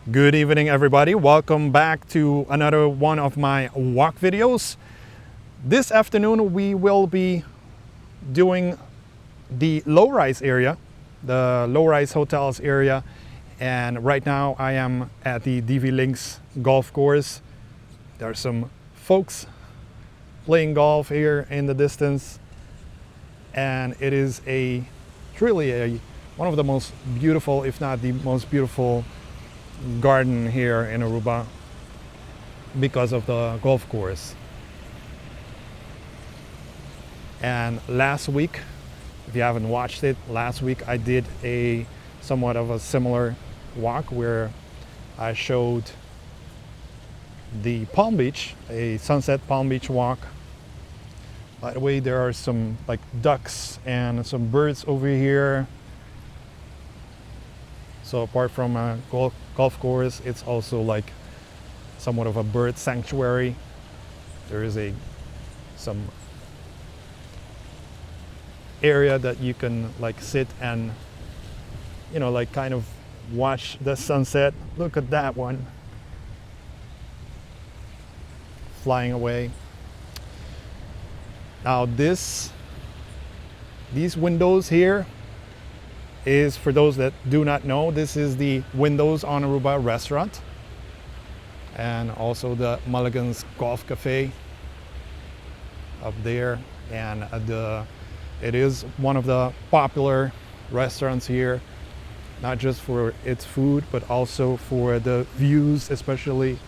Good evening, everybody. Welcome back to another one of my walk videos. This afternoon we will be doing the low-rise area, the low-rise hotels area, and right now I am at the Divi Links golf course. There are some folks playing golf here in the distance, and it is truly one of the most beautiful, if not the most beautiful garden here in Aruba because of the golf course. And last week, if you haven't watched it, last week I did a somewhat of a similar walk where I showed the Palm Beach, a sunset Palm Beach walk. By the way, there are some like ducks and some birds over here. So apart from a golf course, it's also like somewhat of a bird sanctuary. There is some area that you can like sit and like kind of watch the sunset. Look at that one flying away. Now these windows here is, for those that do not know, this is the Windows on Aruba restaurant and also the Mulligan's Golf Cafe up there, and it is one of the popular restaurants here, not just for its food but also for the views, especially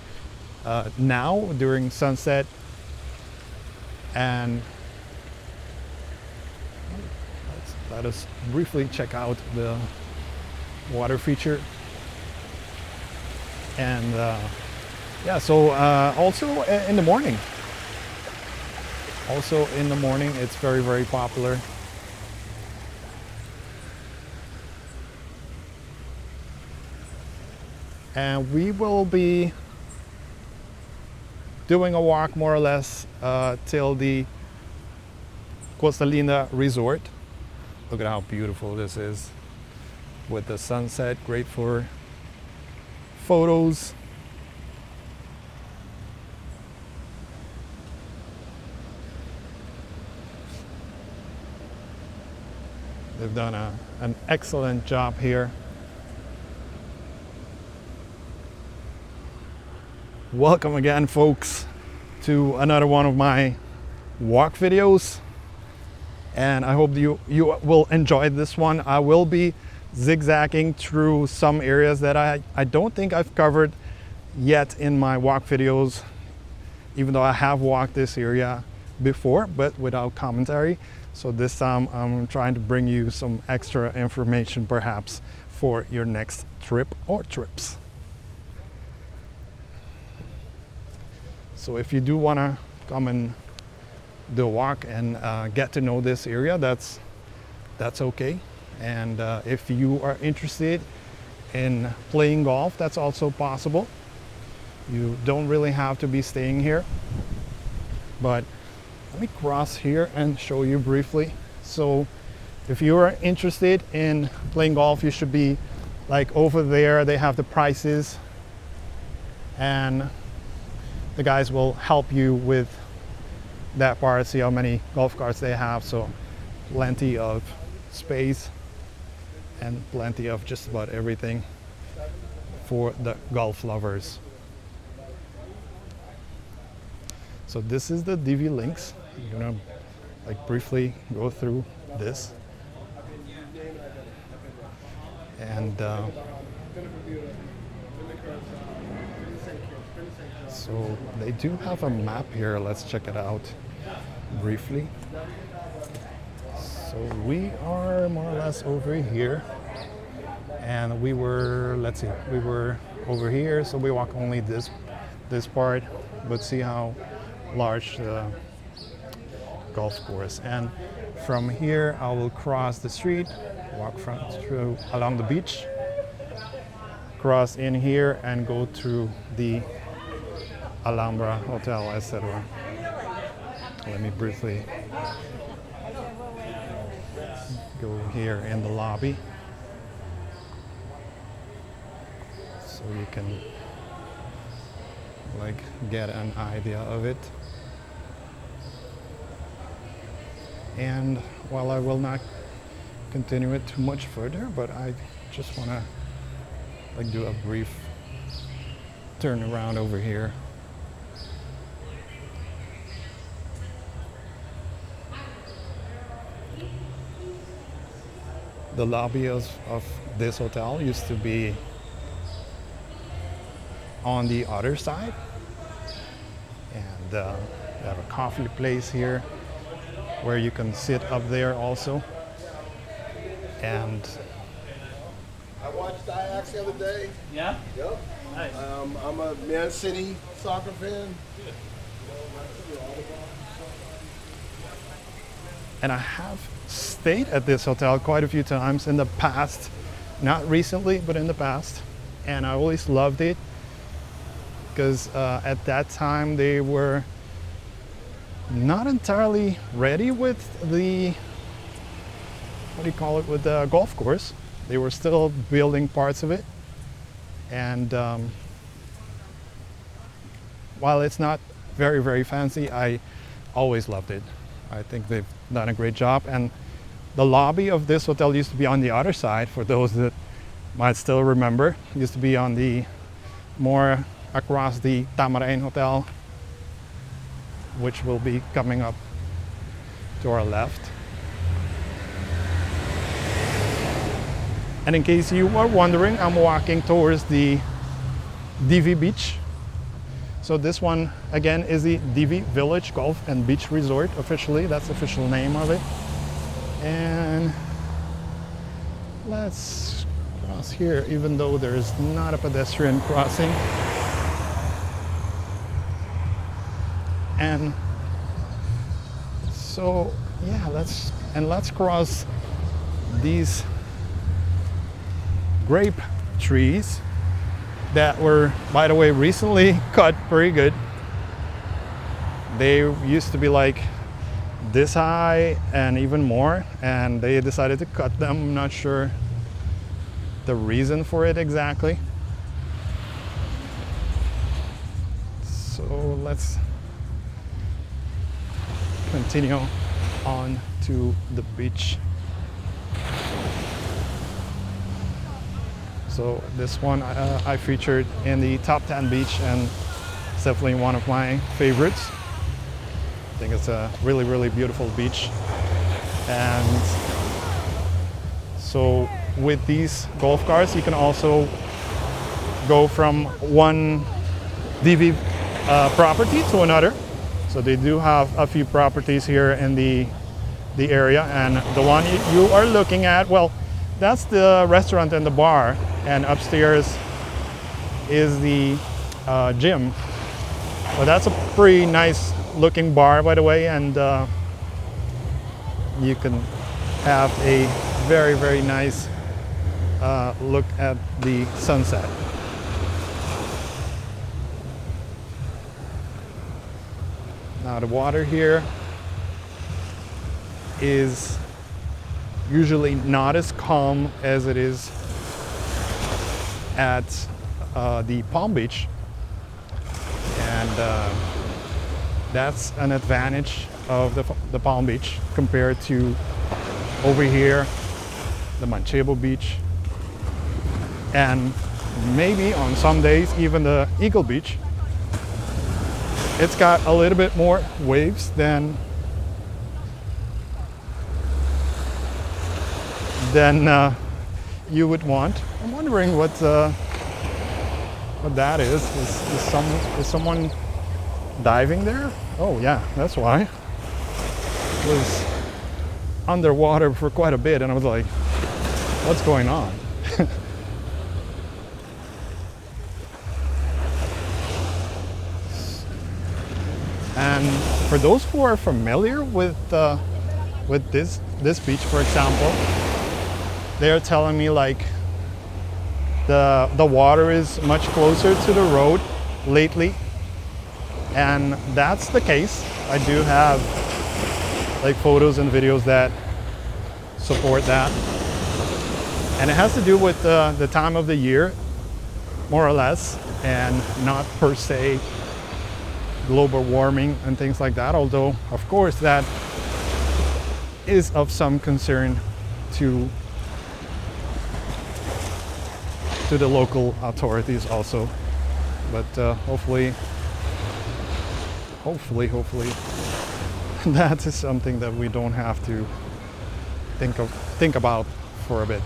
now during sunset. And let us briefly check out the water feature. And so also in the morning it's very, very popular. And we will be doing a walk more or less till the Costa Linda Resort. Look at how beautiful this is with the sunset, great for photos. They've done an excellent job here. Welcome again, folks, to another one of my walk videos. And I hope you will enjoy this one. I will be zigzagging through some areas that I don't think I've covered yet in my walk videos, even though I have walked this area before, but without commentary. So this time I'm trying to bring you some extra information perhaps for your next trip or trips. So if you do want to come and do a walk and get to know this area, that's okay. And if you are interested in playing golf, that's also possible. You don't really have to be staying here. But let me cross here and show you briefly. So if you are interested in playing golf, you should be like over there. They have the prices and the guys will help you with that part, see how many golf carts they have. So plenty of space and plenty of just about everything for the golf lovers. So this is the Divi Links. I'm gonna like briefly go through this. And so they do have a map here. Let's check it out briefly. So we are more or less over here, and we were over here, so we walk only this part, but see how large the golf course. And from here I will cross the street, walk through along the beach, cross in here and go through the Alhambra hotel, etc. Let me briefly go here in the lobby. So so you can like get an idea of it. And while I will not continue it too much further, but I just want to like do a brief turn around over here. The lobby of this hotel used to be on the other side, and we have a coffee place here where you can sit up there also. And I watched Ajax the other day. Yeah? Yep. Nice. I'm a Man City soccer fan. And I have stayed at this hotel quite a few times in the past, not recently, but in the past. And I always loved it because at that time they were not entirely ready with the, what do you call it, with the golf course. They were still building parts of it. And while it's not very, very fancy, I always loved it. I think they've done a great job. And the lobby of this hotel used to be on the other side, for those that might still remember. It used to be on the more across the Tamarain Hotel, which will be coming up to our left. And in case you are wondering, I'm walking towards the Divi Beach. So this one, again, is the Divi Village Golf and Beach Resort, officially. That's the official name of it. And let's cross here, even though there's not a pedestrian crossing. And so, yeah, let's cross these grape trees that were, by the way, recently cut pretty good. They used to be like this high and even more, and they decided to cut them. I'm not sure the reason for it exactly. So let's continue on to the beach. So this one I featured in the top 10 beach, and it's definitely one of my favorites. I think it's a really, really beautiful beach. And so with these golf carts, you can also go from one Divi property to another. So they do have a few properties here in the area, and the one you are looking at, well, that's the restaurant and the bar, and upstairs is the gym. But that's a pretty nice looking bar, by the way, and you can have a very, very nice look at the sunset. Now the water here is usually not as calm as it is at the Palm Beach, and that's an advantage of the Palm Beach compared to over here, the Manchego Beach, and maybe on some days even the Eagle Beach. It's got a little bit more waves than you would want. I'm wondering what that is. Is someone diving there? Oh yeah, that's why. It was underwater for quite a bit, and I was like, what's going on? And for those who are familiar with this beach, for example, they're telling me like the water is much closer to the road lately, and that's the case. I do have like photos and videos that support that, and it has to do with the time of the year. more or less, and not per se global warming and things like that, although of course that is of some concern to the local authorities also. But hopefully that is something that we don't have to think about for a bit.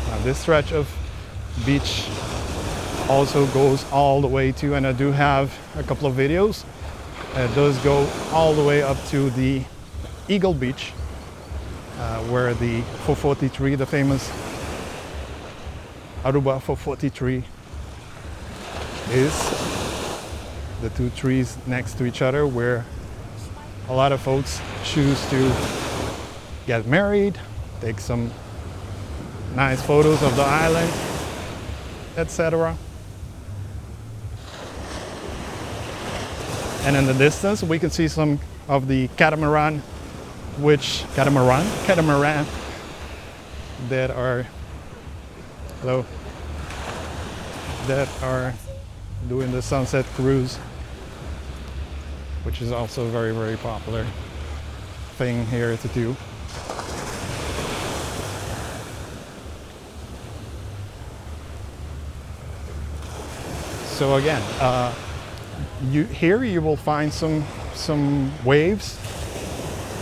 Now this stretch of beach also goes all the way to, and I do have a couple of videos, it does go all the way up to the Eagle Beach, where the 443, the famous Aruba 443 is. The two trees next to each other, where a lot of folks choose to get married, take some nice photos of the island, etc. And in the distance we can see some of the catamaran that are doing the sunset cruise, which is also a very, very popular thing here to do. So again, here you will find some waves.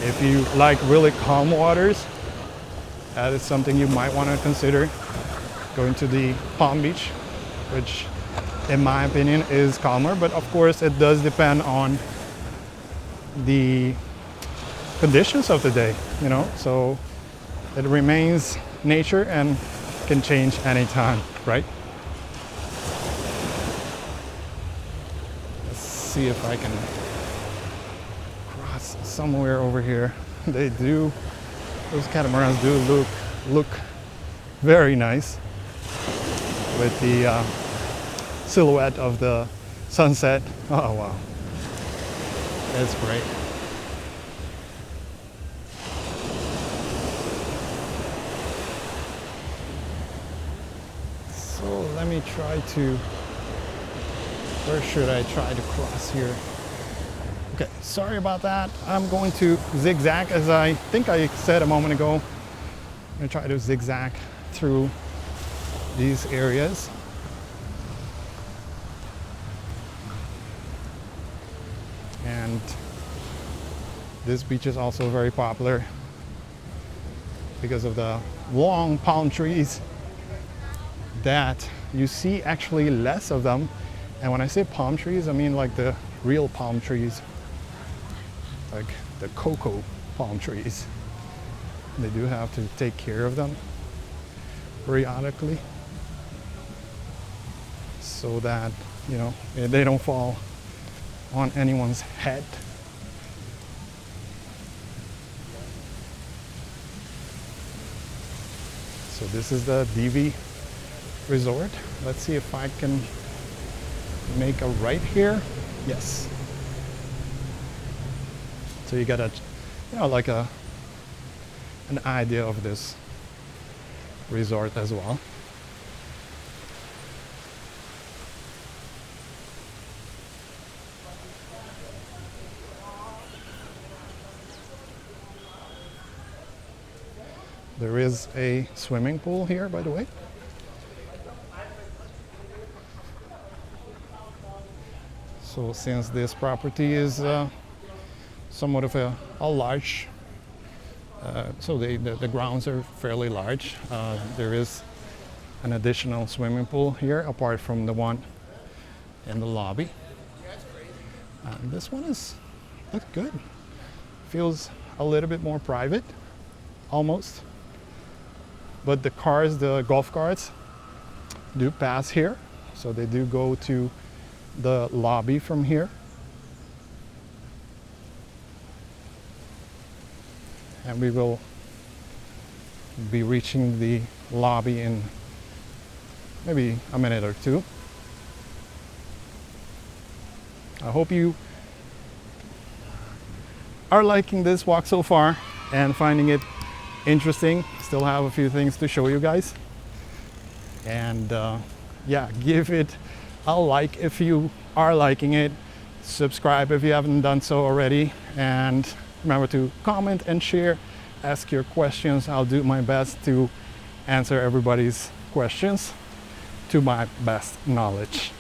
If you like really calm waters, that is something you might want to consider going to the Palm Beach, which in my opinion is calmer, but of course it does depend on the conditions of the day, you know, so it remains nature and can change anytime, right? Let's see if I can cross somewhere over here. Those catamarans do look very nice with the silhouette of the sunset. Oh wow, that's great. So let me try to, where should I try to cross here? Okay, sorry about that. I'm going to zigzag, as I think I said a moment ago. I'm going to try to zigzag through these areas. And this beach is also very popular because of the long palm trees that you see actually less of them. And when I say palm trees, I mean like the real palm trees, like the cocoa palm trees. They do have to take care of them periodically so that, you know, they don't fall on anyone's head. So this is the Divi Resort. Let's see if I can make a right here. Yes. So you got a, you know, like an idea of this resort as well. There is a swimming pool here, by the way. So since this property is somewhat of a large, so the grounds are fairly large, there is an additional swimming pool here apart from the one in the lobby. This one looks good. Feels a little bit more private, almost. But the cars, the golf carts, do pass here. So they do go to the lobby from here. And we will be reaching the lobby in maybe a minute or two. I hope you are liking this walk so far and finding it interesting. Still have a few things to show you guys. And yeah, give it a like if you are liking it. Subscribe if you haven't done so already. And remember to comment and share. Ask your questions. I'll do my best to answer everybody's questions to my best knowledge.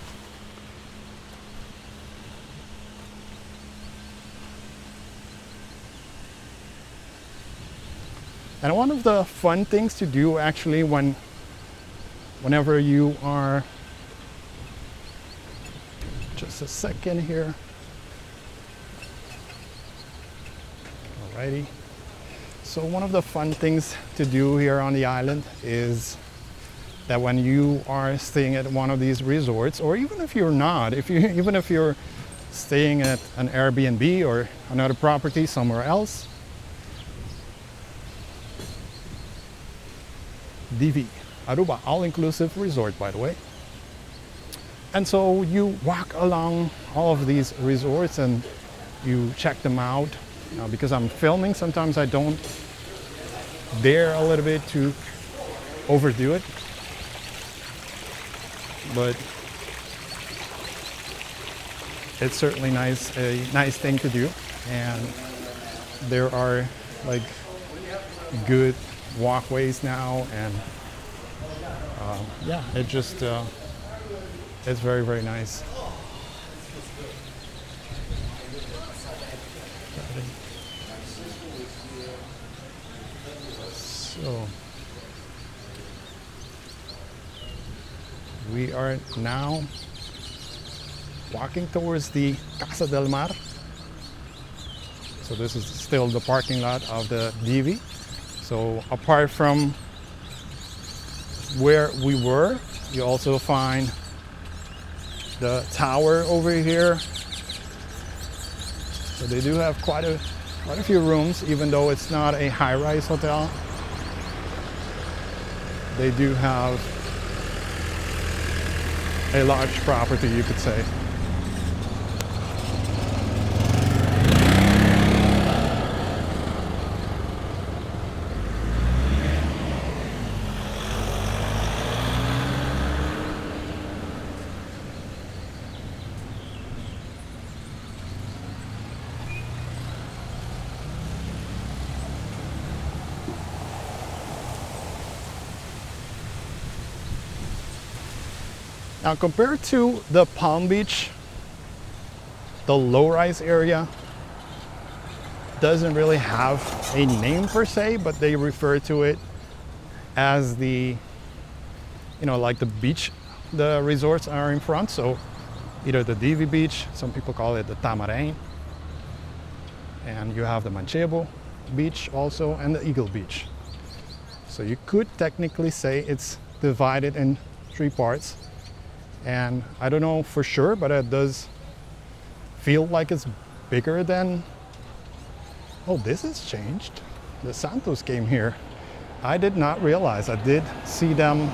And one of the fun things to do actually whenever you are, just a second here. Alrighty. So one of the fun things to do here on the island is that when you are staying at one of these resorts, or even if you're not, even if you're staying at an Airbnb or another property somewhere else, Divi, Aruba, all-inclusive resort, by the way. And so you walk along all of these resorts and you check them out. Now, because I'm filming, sometimes I don't dare a little bit to overdo it. But it's certainly a nice thing to do. And there are like good walkways now, and yeah, it just it's very, very nice. So we are now walking towards the Casa del Mar. So this is still the parking lot of the Divi. So apart from where we were, you also find the tower over here. So they do have quite a few rooms, even though it's not a high-rise hotel. They do have a large property, you could say. Now, compared to the Palm Beach, the low-rise area doesn't really have a name per se, but they refer to it as the, like the beach the resorts are in front. So either the Divi Beach, some people call it the Tamarain, and you have the Manchego Beach also, and the Eagle Beach. So you could technically say it's divided in 3 parts. And I don't know for sure, but it does feel like it's bigger than... Oh, this has changed. The Santos came here. I did not realize. I did see them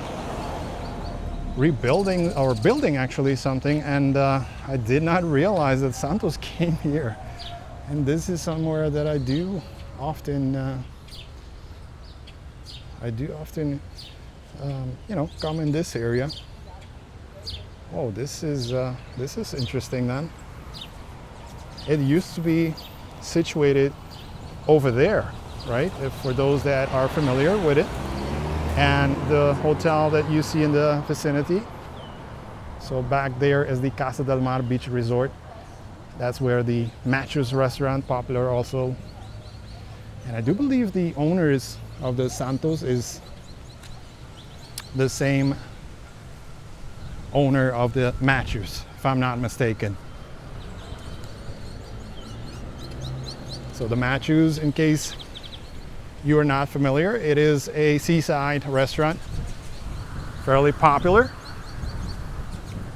rebuilding or building actually something, and I did not realize that Santos came here. And this is somewhere that I do often come in this area. Oh, this is interesting then. It used to be situated over there, right? For those that are familiar with it. And the hotel that you see in the vicinity. So back there is the Casa del Mar Beach Resort. That's where the Matthews restaurant, popular also. And I do believe the owners of the Santos is the same owner of the Matthews, if I'm not mistaken. So the Matthews, in case you are not familiar, it is a seaside restaurant, fairly popular.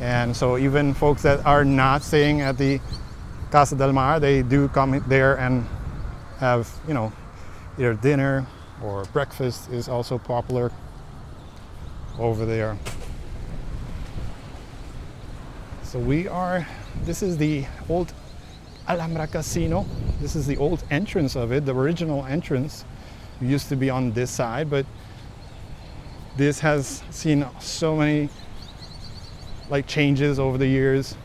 And so even folks that are not staying at the Casa del Mar, they do come there and have, either dinner or breakfast is also popular over there. So this is the old Alhambra Casino. This is the old entrance of it, the original entrance. We used to be on this side, but this has seen so many like changes over the years.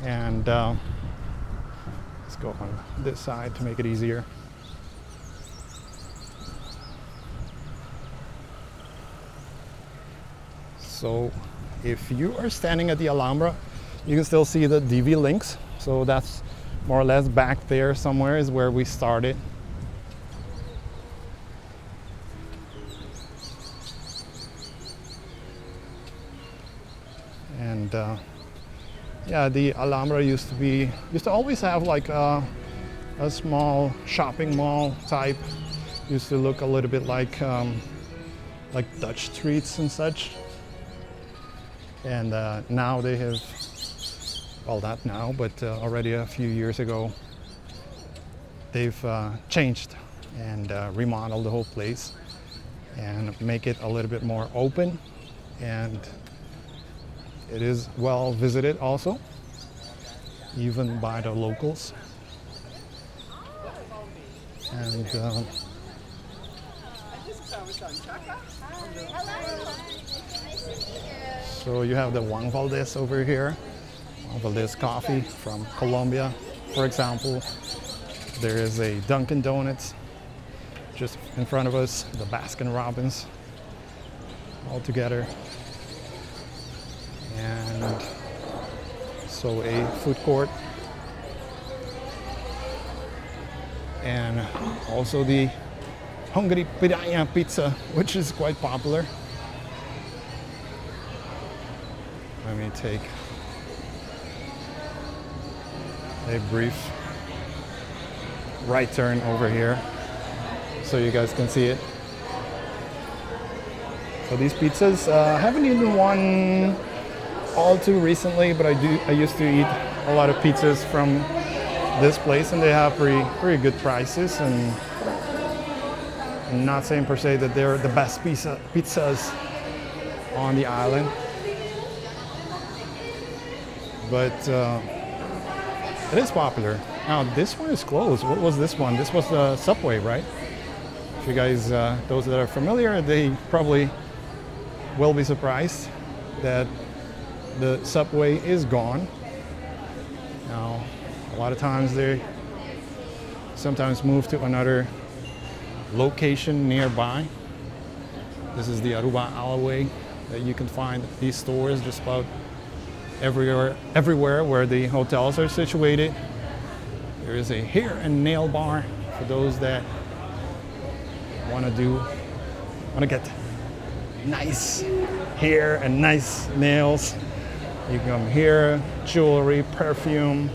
And let's go on this side to make it easier. So if you are standing at the Alhambra, you can still see the Divi links. So that's more or less back there somewhere is where we started. And yeah, the Alhambra used to always have like a small shopping mall type. Used to look a little bit like Dutch streets and such. And now they have, well, not now, but already a few years ago, they've changed and remodeled the whole place and make it a little bit more open. And it is well visited also, even by the locals. And so you have the Juan Valdez over here, Juan Valdez coffee from Colombia, for example. There is a Dunkin' Donuts just in front of us, the Baskin Robbins all together. And so a food court. And also the Hungry Piranha Pizza, which is quite popular. Let me take a brief right turn over here so you guys can see it. So these pizzas, I haven't eaten one all too recently, but I used to eat a lot of pizzas from this place, and they have pretty good prices. And I'm not saying per se that they're the best pizzas on the island, but it is popular. Now this one is closed. What was this one? This was the Subway, right? If you guys, those that are familiar, they probably will be surprised that the Subway is gone. Now, a lot of times they sometimes move to another location nearby. This is the Aruba alleyway that you can find these stores just about everywhere where the hotels are situated. There is a hair and nail bar for those that want to get nice hair and nice nails. You can come here, jewelry, perfume.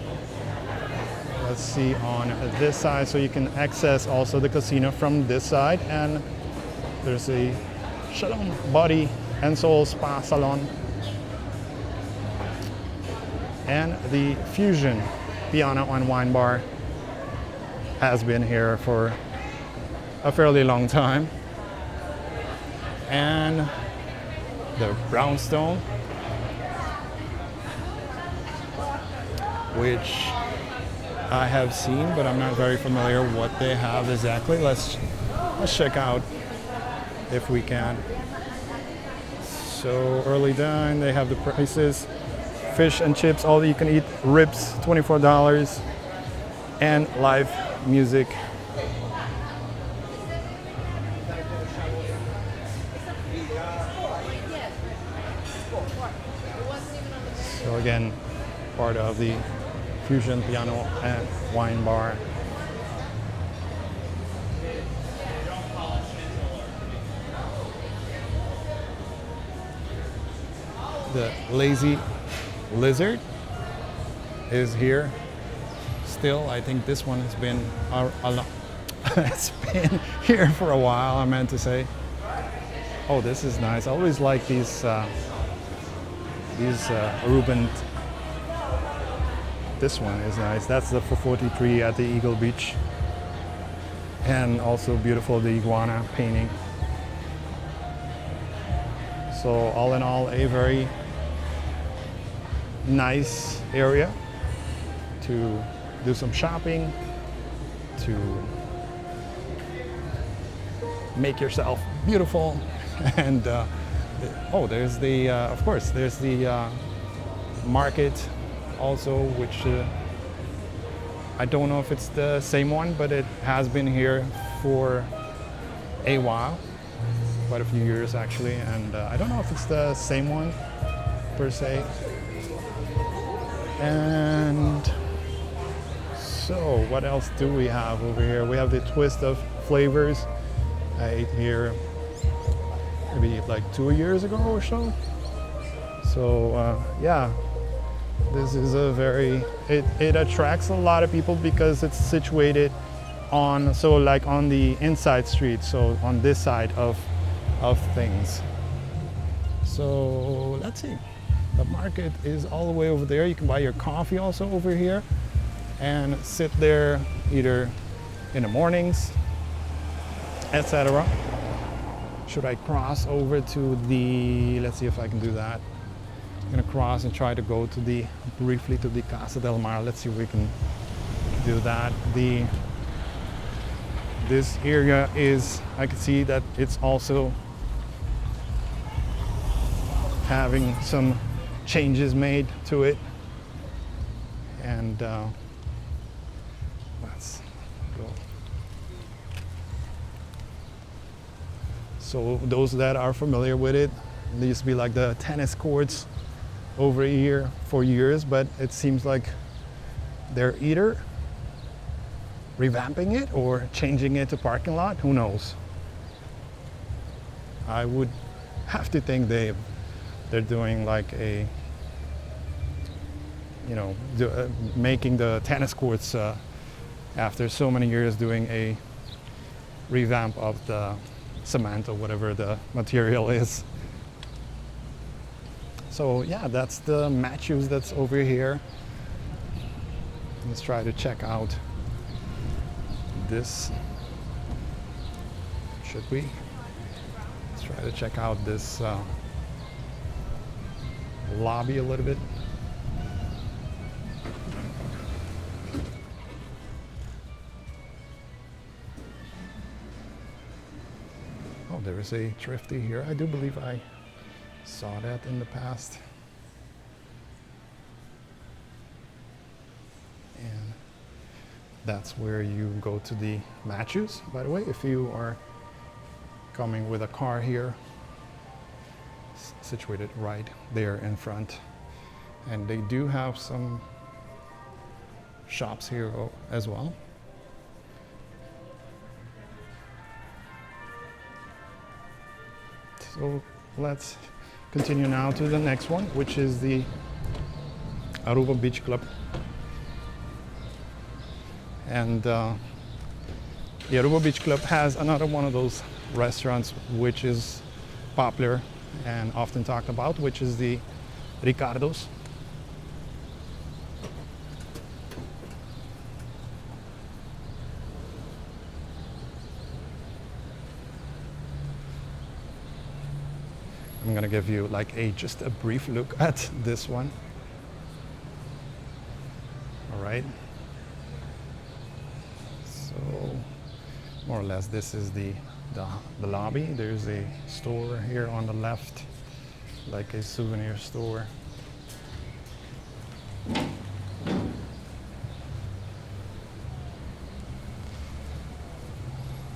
Let's see on this side, so you can access also the casino from this side. And there's a Shalom Body and Soul Spa Salon. And the Fusion Piano and Wine Bar has been here for a fairly long time. And the Brownstone, which I have seen, but I'm not very familiar what they have exactly. Let's check out if we can. So early dine, they have the prices. Fish and chips, all you can eat. Ribs, $24. And live music. So again, part of the Fusion Piano and Wine Bar. The Lazy Lizard is here still. I think this one has been it's been here for a while, I meant to say. Oh, this is nice. I always like these Aruban. This one is nice. That's the 443 at the Eagle Beach. And also beautiful, the iguana painting. So all in all, a very nice area to do some shopping, to make yourself beautiful. And oh, there's the of course there's the market also, which I don't know if it's the same one, but it has been here for a while, quite a few years actually, and I don't know if it's the same one per se. And so what else do we have over here? We have the twist of flavors. I ate here maybe like 2 years ago or so. So yeah, this is a very, it attracts a lot of people because it's situated on, so like on the inside street, so on this side of things. So let's see, the market is all the way over there. You can buy your coffee also over here and sit there either in the mornings, etc. Should I cross over to the, let's see if I can do that. I'm gonna cross and try to go to the, briefly to the Casa del Mar. Let's see if we can do that. This area is, I can see that it's also having some changes made to it. And let's go. So those that are familiar with it, there used to be like the tennis courts over here for years, but it seems like they're either revamping it or changing it to parking lot. Who knows? I would have to think they're doing like a, you know, making the tennis courts after so many years doing a revamp of the cement or whatever the material is. So yeah, that's the Matthews that's over here. Let's try to check out this. Should we? Let's try to check out this lobby a little bit. Oh, there is a Thrifty here. I do believe I saw that in the past. And that's where you go to the Matthews, by the way, if you are coming with a car here. Situated right there in front. And they do have some shops here as well. So let's continue now to the next one, which is the Aruba Beach Club. And the Aruba Beach Club has another one of those restaurants which is popular and often talked about, which is the Ricardo's. I'm gonna give you like just a brief look at this one. All right. So more or less this is the lobby. There's a store here on the left, like a souvenir store.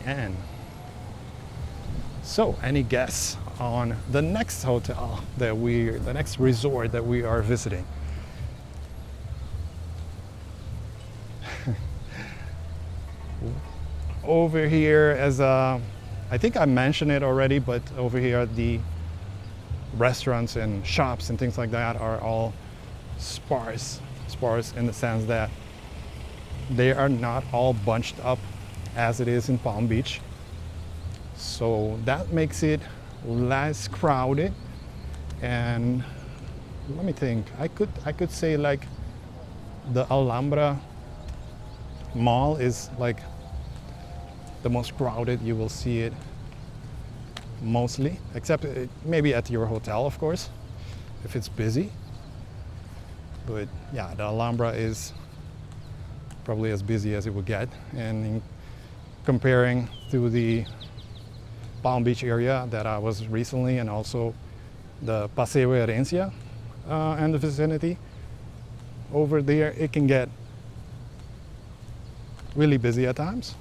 And so, any guess on the next hotel that the next resort that we are visiting? Over here, I think I mentioned it already, but over here the restaurants and shops and things like that are all sparse in the sense that they are not all bunched up as it is in Palm Beach. So that makes it less crowded. And let me think, I could say like the Alhambra mall is like the most crowded. You will see it mostly, except maybe at your hotel, of course, if it's busy. But yeah, the Alhambra is probably as busy as it would get. And comparing to the Palm Beach area that I was recently, and also the Paseo Herencia and the vicinity. Over there, it can get really busy at times.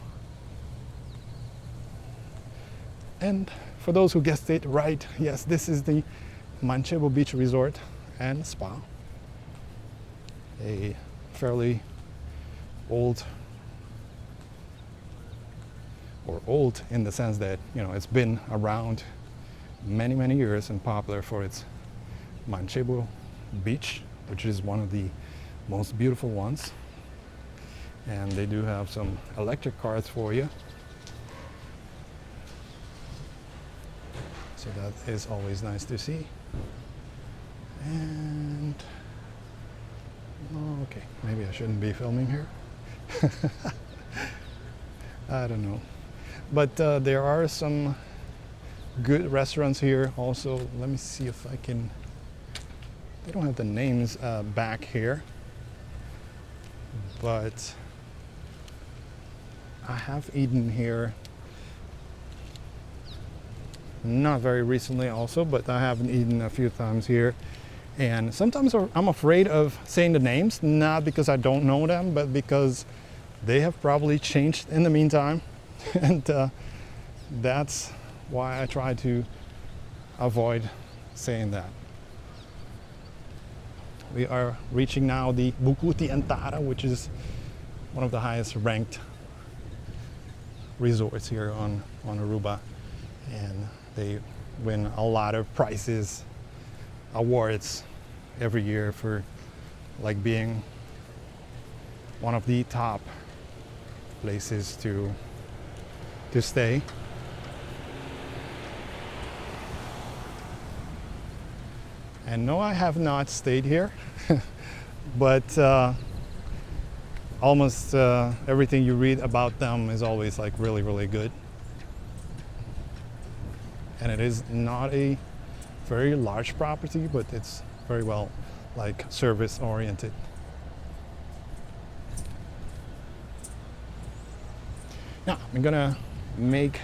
And for those who guessed it right, yes, this is the Manchego Beach Resort and Spa. A fairly old, or old in the sense that, you know, it's been around many years and popular for its Manchego Beach, which is one of the most beautiful ones. And they do have some electric cars for you. So that is always nice to see. And okay, maybe I shouldn't be filming here. I don't know. But there are some good restaurants here also. Let me see if I can, they don't have the names back here, but I have eaten here, not very recently also, but I haven't eaten a few times here. And sometimes I'm afraid of saying the names, not because I don't know them, but because they have probably changed in the meantime. And that's why I try to avoid saying that. We are reaching now the Bukuti Antara, which is one of the highest ranked resorts here on Aruba. And they win a lot of prizes, awards every year for like being one of the top places to stay. And no, I have not stayed here, but almost everything you read about them is always like really good. And it is not a very large property, but it's very well like service oriented. Now I'm gonna make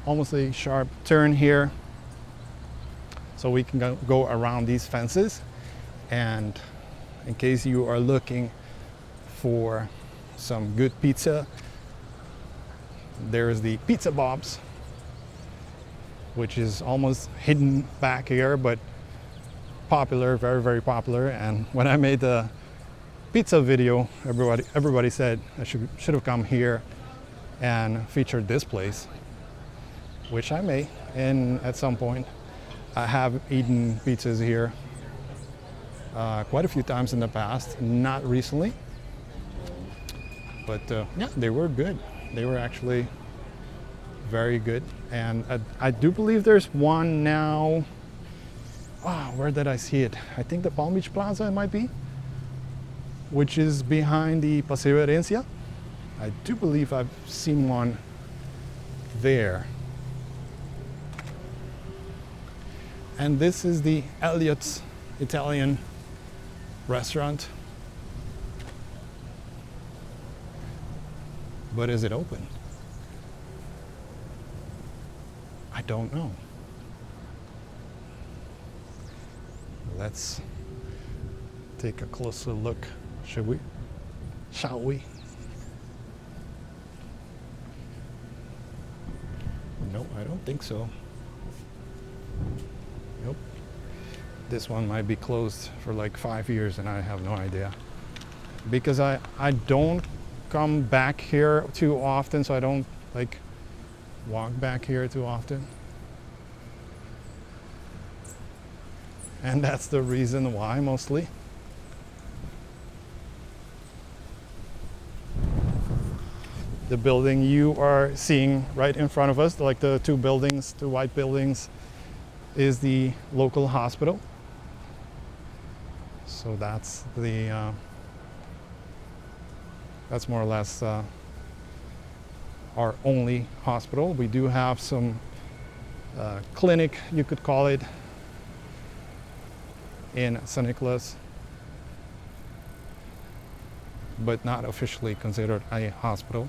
almost a sharp turn here so we can go around these fences. And in case you are looking for some good pizza, there's the Pizza Bob's, which is almost hidden back here, but popular, very popular. And when I made the pizza video, everybody said I should have come here and featured this place, which I may. And at some point, I have eaten pizzas here quite a few times in the past, not recently, but yeah, they were good. They were actually very good. And I do believe there's one now. Oh, where did I see it? I think the Palm Beach Plaza it might be, which is behind the Paseo Herencia. I do believe I've seen one there. And this is the Elliot's Italian restaurant. But is it open? I don't know. Let's take a closer look, should we? Shall we? No, I don't think so. Nope. This one might be closed for like 5 years and I have no idea. Because I don't come back here too often, so I don't like walk back here too often. And that's the reason why, mostly. The building you are seeing right in front of us, like the two white buildings, is the local hospital. So that's the that's more or less our only hospital. We do have some clinic, you could call it, in San Nicolas, but not officially considered a hospital.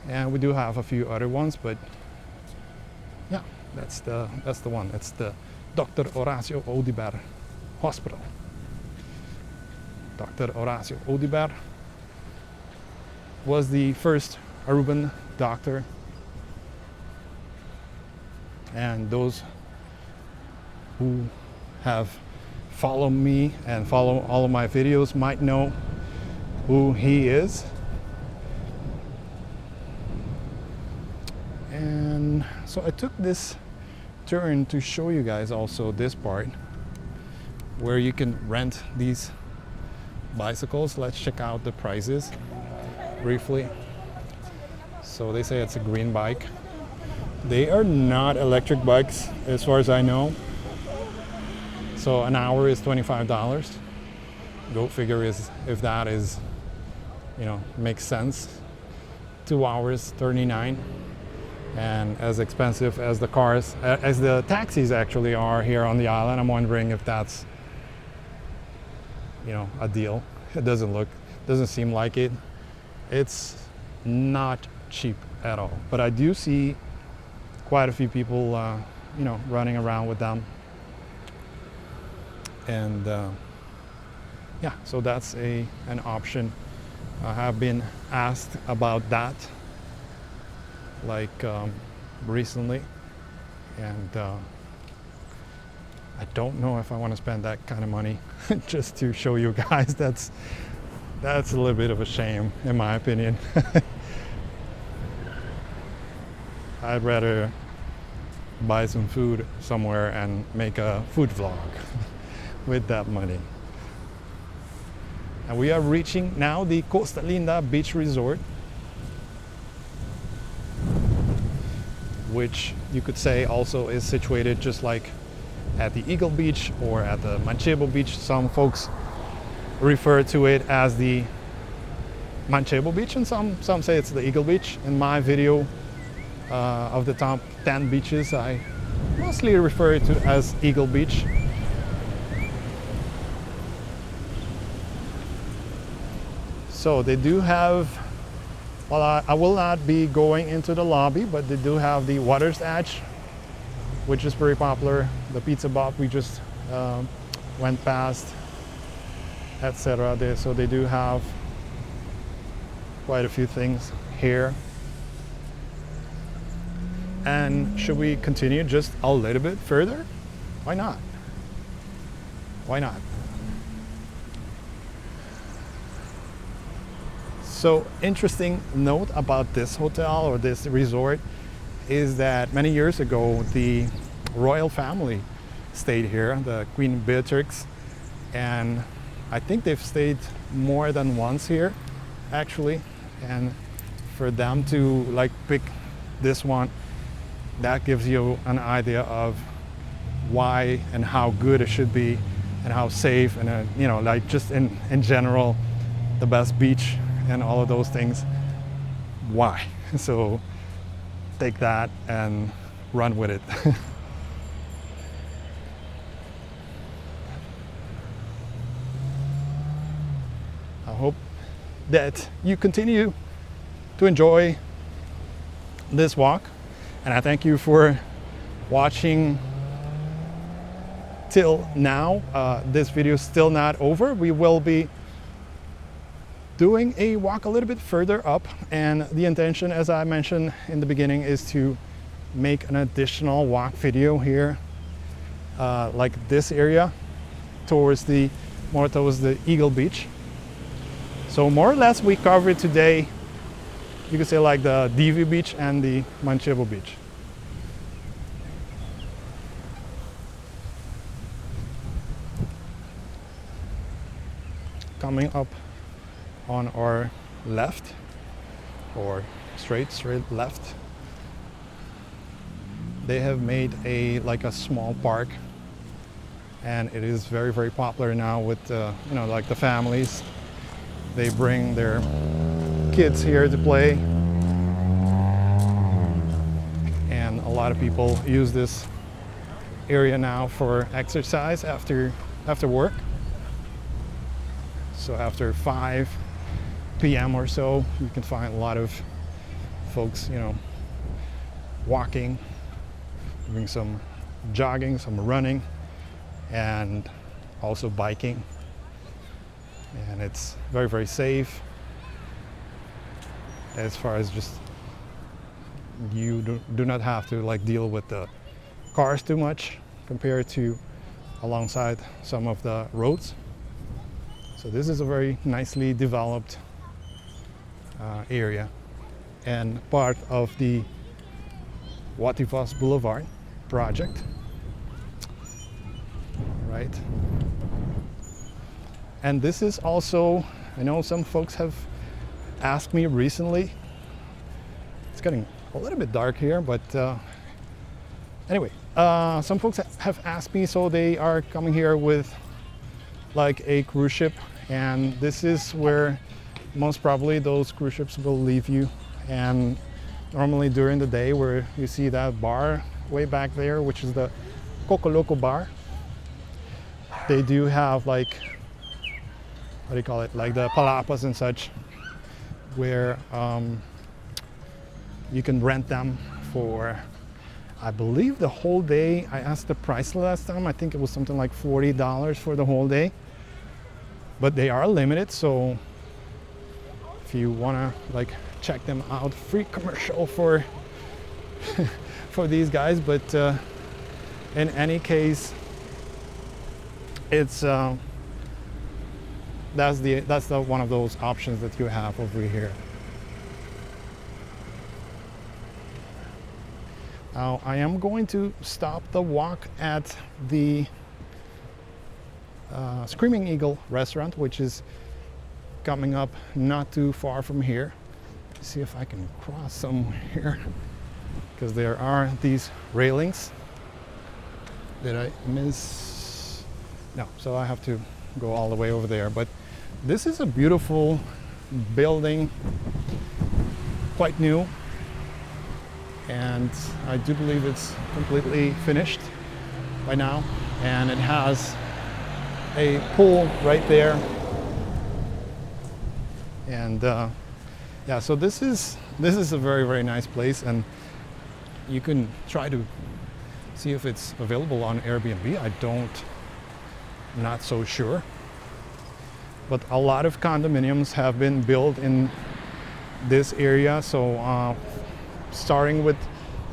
and we do have a few other ones, but yeah, that's the one. It's the Dr. Horacio Odiber Hospital. Dr. Horacio Odiber was the first Aruban doctor, and those who have followed me and follow all of my videos might know who he is. And so I took this turn to show you guys also this part where you can rent these bicycles. Let's check out the prices briefly. So they say it's a green bike. They are not electric bikes as far as I know. So an hour is $25. Go figure is if that is, you know, makes sense. 2 hours, $39. And as expensive as the cars, as the taxis actually are here on the island, I'm wondering if that's, you know, a deal. It doesn't seem like it. It's not cheap at all. But I do see quite a few people, you know, running around with them. And yeah, so that's an option. I have been asked about that, like recently, and I don't know if I want to spend that kind of money just to show you guys. That's a little bit of a shame, in my opinion. I'd rather buy some food somewhere and make a food vlog with that money. And we are reaching now the Costa Linda Beach Resort, which you could say also is situated just like at the Eagle Beach or at the Manchego Beach. Some folks refer to it as the Manchego Beach, and some say it's the Eagle Beach. In my video of the top 10 beaches, I mostly refer to it as Eagle Beach. So they do have, well, I will not be going into the lobby, but they do have the Water's Edge, which is very popular. The Pizza Bop we just went past, etc. So they do have quite a few things here. And should we continue just a little bit further? Why not? Why not? So, interesting note about this hotel or this resort is that many years ago the royal family stayed here, the Queen Beatrix, and I think they've stayed more than once here actually, and for them to like pick this one, that gives you an idea of why and how good it should be and how safe and you know, like just in general the best beach and all of those things. Why? So take that and run with it. I hope that you continue to enjoy this walk, and I thank you for watching till now. This video is still not over. We will be doing a walk a little bit further up, and the intention, as I mentioned in the beginning, is to make an additional walk video here, like this area more towards the Eagle Beach. So more or less we covered today, you could say, like the Divi Beach and the Manchego Beach. Coming up on our left, or straight left, they have made like a small park, and it is very, very popular now with you know, like the families. They bring their kids here to play, and a lot of people use this area now for exercise after work. So after 5 p.m. or so, you can find a lot of folks, you know, walking, doing some jogging, some running, and also biking. And it's very, very safe as far as just you do not have to like deal with the cars too much compared to alongside some of the roads. So this is a very nicely developed area and part of the Wativas Boulevard project, right? And this is also, I know some folks have asked me recently, it's getting a little bit dark here, but anyway, some folks have asked me, so they are coming here with like a cruise ship, and this is where most probably those cruise ships will leave you. And normally during the day, where you see that bar way back there, which is the Coco Loco bar, they do have like, what do you call it, like the palapas and such, where you can rent them for, I believe, the whole day. I asked the price last time, I think it was something like $40 for the whole day, but they are limited. So if you want to like check them out, free commercial for for these guys, but in any case, it's that's the one of those options that you have over here. Now I am going to stop the walk at the Screaming Eagle restaurant, which is coming up not too far from here. See if I can cross somewhere, because there are these railings. Did I miss? No, so I have to go all the way over there. But this is a beautiful building, quite new, and I do believe it's completely finished by now, and it has a pool right there. And yeah, so this is a very, very nice place, and you can try to see if it's available on Airbnb. I'm not so sure, but a lot of condominiums have been built in this area. So starting with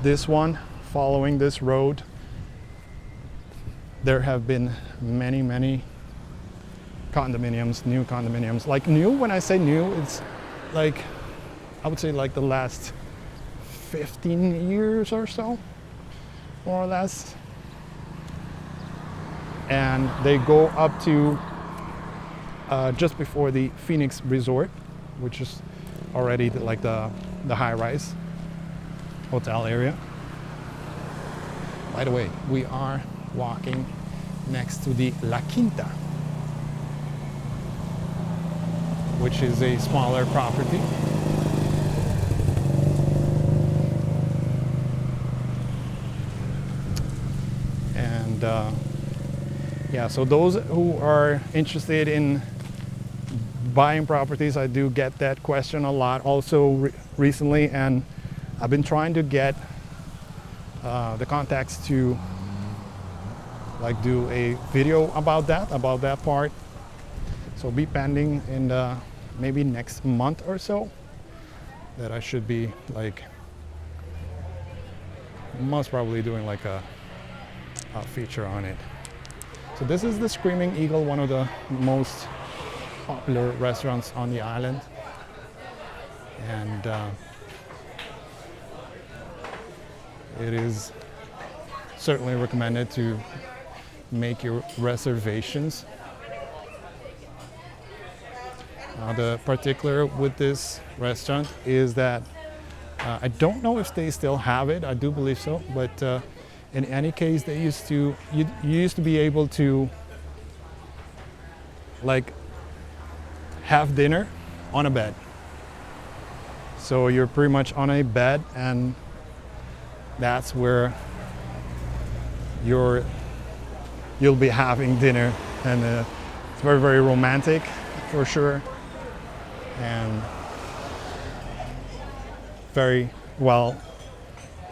this one, following this road, there have been many, many condominiums, new condominiums. Like new, when I say new, it's like, I would say like the last 15 years or so, more or less. And they go up to just before the Phoenix Resort, which is already like the high-rise hotel area. By the way, we are walking next to the La Quinta, which is a smaller property. And yeah, so those who are interested in buying properties, I do get that question a lot also recently, and I've been trying to get the contacts to like do a video about that part. So be pending in maybe next month or so, that I should be like most probably doing like a feature on it. So this is the Screaming Eagle, one of the most popular restaurants on the island, and it is certainly recommended to make your reservations. The particular with this restaurant is that I don't know if they still have it. I do believe so, but in any case, they used to you used to be able to like have dinner on a bed. So you're pretty much on a bed, and that's where you'll be having dinner, and it's very, very romantic for sure. And very well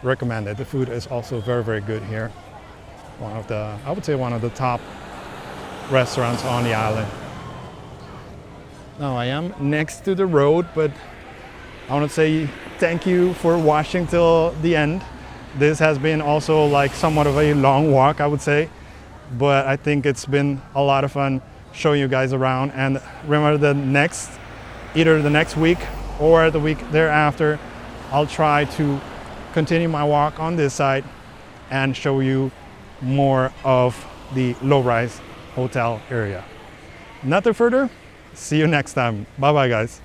recommended. The food is also very, very good here. I would say one of the top restaurants on the island. Now I am next to the road, but I want to say thank you for watching till the end. This has been also like somewhat of a long walk, I would say, but I think it's been a lot of fun showing you guys around. And remember, either the next week or the week thereafter, I'll try to continue my walk on this side and show you more of the low-rise hotel area. Nothing further. See you next time. Bye bye, guys.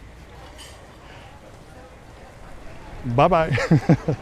Bye bye.